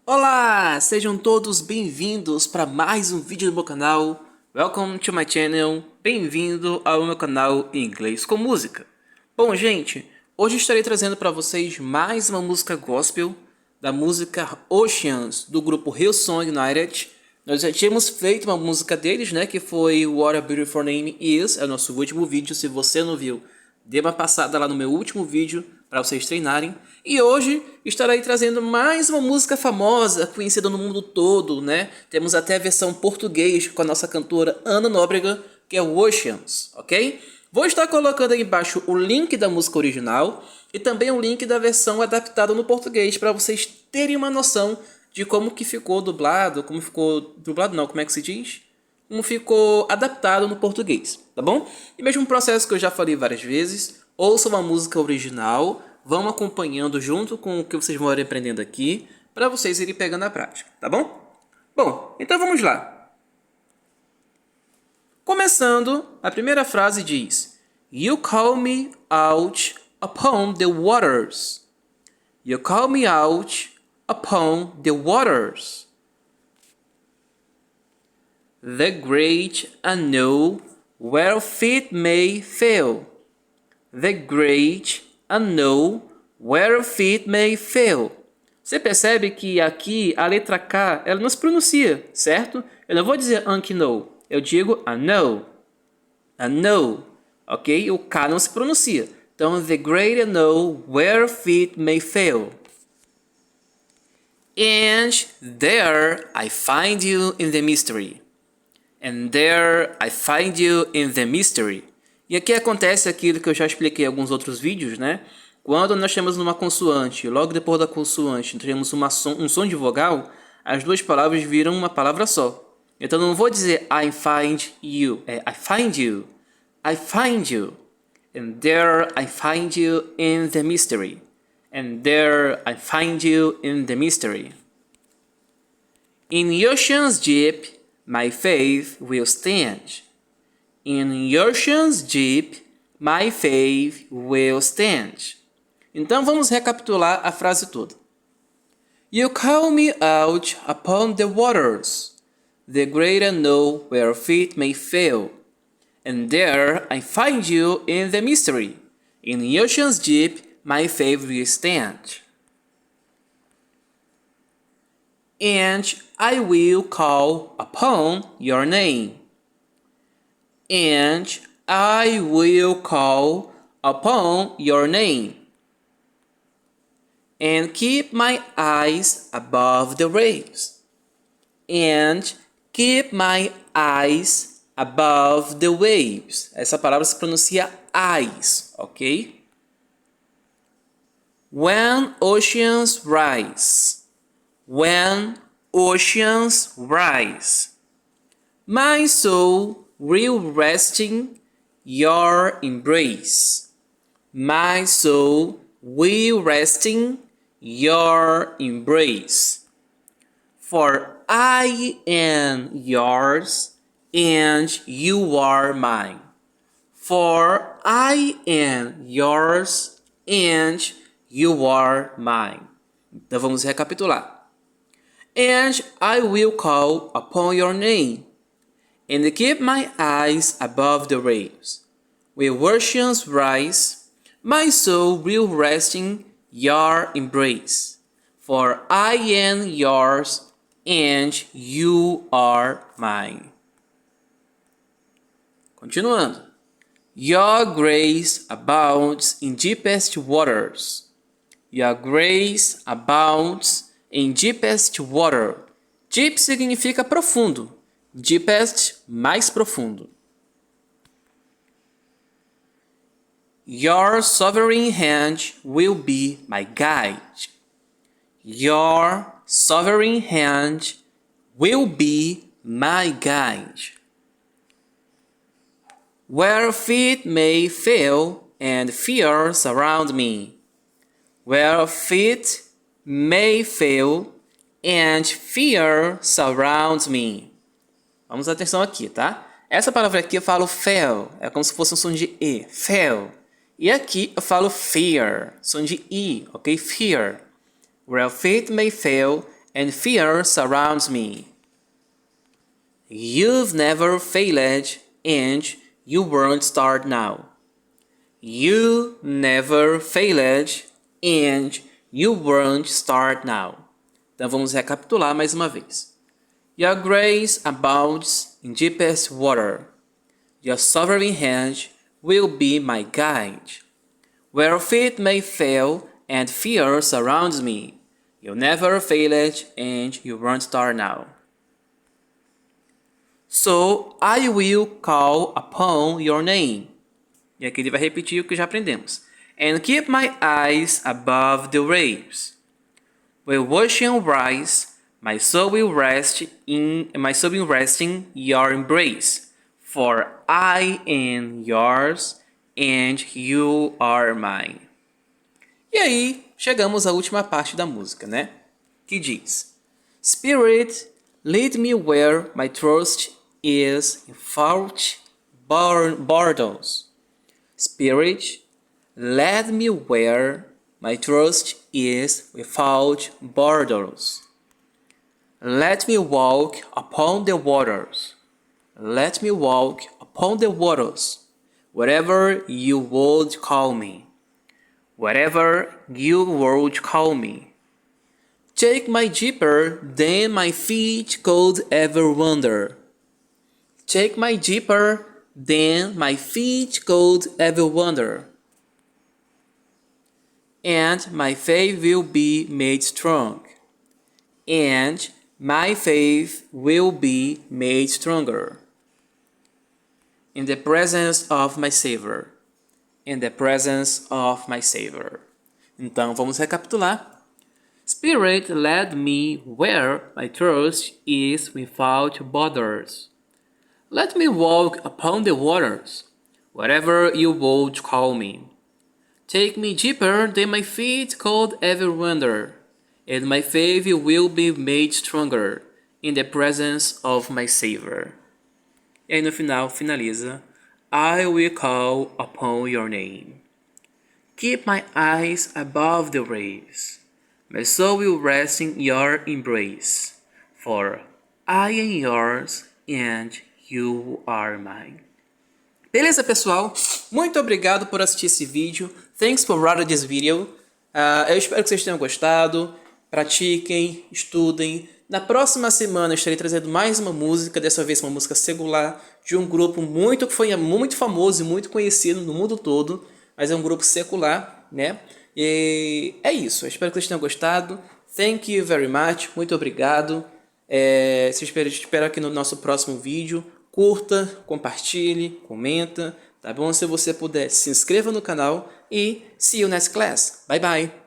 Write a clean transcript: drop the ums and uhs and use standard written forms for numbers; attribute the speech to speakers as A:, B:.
A: Olá, sejam todos bem-vindos para mais um vídeo do meu canal. Welcome to my channel. Bem-vindo ao meu canal em inglês com música. Bom, gente, hoje estarei trazendo para vocês mais uma música gospel da música Oceans do grupo Hillsong United. Nós já tínhamos feito uma música deles, né, que foi What a Beautiful Name Is, é o nosso último vídeo. Se você não viu, dê uma passada lá no meu último vídeo para vocês treinarem. E hoje estarei trazendo mais uma música famosa, conhecida no mundo todo, né? Temos até a versão português com a nossa cantora Ana Nóbrega, que é o Oceans, ok? Vou estar colocando aí embaixo o link da música original e também o link da versão adaptada no português para vocês terem uma noção de como que ficou dublado, como ficou... dublado não, como é que se diz? Como ficou adaptado no português, tá bom? E mesmo processo que eu já falei várias vezes, ouça uma música original, vão acompanhando junto com o que vocês vão aprendendo aqui, para vocês irem pegando a prática, tá bom? Bom, então vamos lá. Começando, a primeira frase diz: You call me out upon the waters. You call me out upon the waters. The great unknown where feet may fail. The great unknown where feet may fail. Você percebe que aqui a letra K ela não se pronuncia, certo? Eu não vou dizer unknown, eu digo unknown. Unknown, ok? O K não se pronuncia. Então, the great unknown where feet may fail. And there I find you in the mystery. And there I find you in the mystery. E aqui acontece aquilo que eu já expliquei em alguns outros vídeos, né? Quando nós temos uma consoante, logo depois da consoante, nós temos um som de vogal, as duas palavras viram uma palavra só. Então não vou dizer I find you, é I find you. I find you. And there I find you in the mystery. And there I find you in the mystery. In oceans deep, my faith will stand. In oceans deep, my faith will stand. Então vamos recapitular a frase toda. You call me out upon the waters, the great unknown where feet may fail. And there I find you in the mystery. In oceans deep, my faith will stand. And I will call upon your name. And I will call upon your name. And keep my eyes above the waves. And keep my eyes above the waves. Essa palavra se pronuncia eyes, ok? When oceans rise. When oceans rise. My soul will rest in your embrace. My soul will rest in your embrace. For I am yours and you are mine. For I am yours and you are mine. Então vamos recapitular. And I will call upon your name. And keep my eyes above the waves. When oceans rise, my soul will rest in your embrace. For I am yours, and you are mine. Continuando. Your grace abounds in deepest waters. Your grace abounds in deepest water. Deep significa profundo. Deepest, mais profundo. Your sovereign hand will be my guide. Your sovereign hand will be my guide. Where feet may fail and fear surround me. Where feet may fail and fear surrounds me. Vamos atenção aqui, tá? Essa palavra aqui eu falo fail, é como se fosse um som de E, fail. E aqui eu falo fear, som de I, ok? Fear. Where faith may fail and fear surrounds me. You've never failed, and you won't start now. You never failed, and you won't start now. Então vamos recapitular mais uma vez. Your grace abounds in deepest water. Your sovereign hand will be my guide. Where feet may fail and fear surrounds me, you never failed and you won't start now. So I will call upon your name. E aqui ele vai repetir o que já aprendemos. And keep my eyes above the waves. When ocean rise, my soul will rest in your embrace. For I am yours and you are mine. E aí, chegamos à última parte da música, né? Que diz: Spirit, lead me where my trust is without borders. Spirit, lead me where my trust is without borders. Let me walk upon the waters. Let me walk upon the waters, wherever you would call me. Wherever you would call me. Take me deeper than my feet could ever wander. Take me deeper than my feet could ever wander. And my faith will be made strong. And my faith will be made stronger. In the presence of my Savior. In the presence of my Savior. Então vamos recapitular. Spirit led me where my trust is without borders. Let me walk upon the waters, wherever you would call me. Take me deeper than my feet could ever wander, and my faith will be made stronger in the presence of my Savior. E aí no final finaliza: I will call upon your name. Keep my eyes above the waves. My soul will rest in your embrace. For I am yours and you are mine. Beleza, pessoal? Muito obrigado por assistir esse vídeo. Thanks for watching this video. Eu espero que vocês tenham gostado. Pratiquem, estudem. Na próxima semana eu estarei trazendo mais uma música, dessa vez uma música secular, de um grupo que foi muito famoso e muito conhecido no mundo todo, mas é um grupo secular, né? E é isso, eu espero que vocês tenham gostado. Thank you very much, muito obrigado. Espero aqui no nosso próximo vídeo. Curta, compartilhe, comenta, tá bom? Se você puder, se inscreva no canal e see you next class. Bye bye!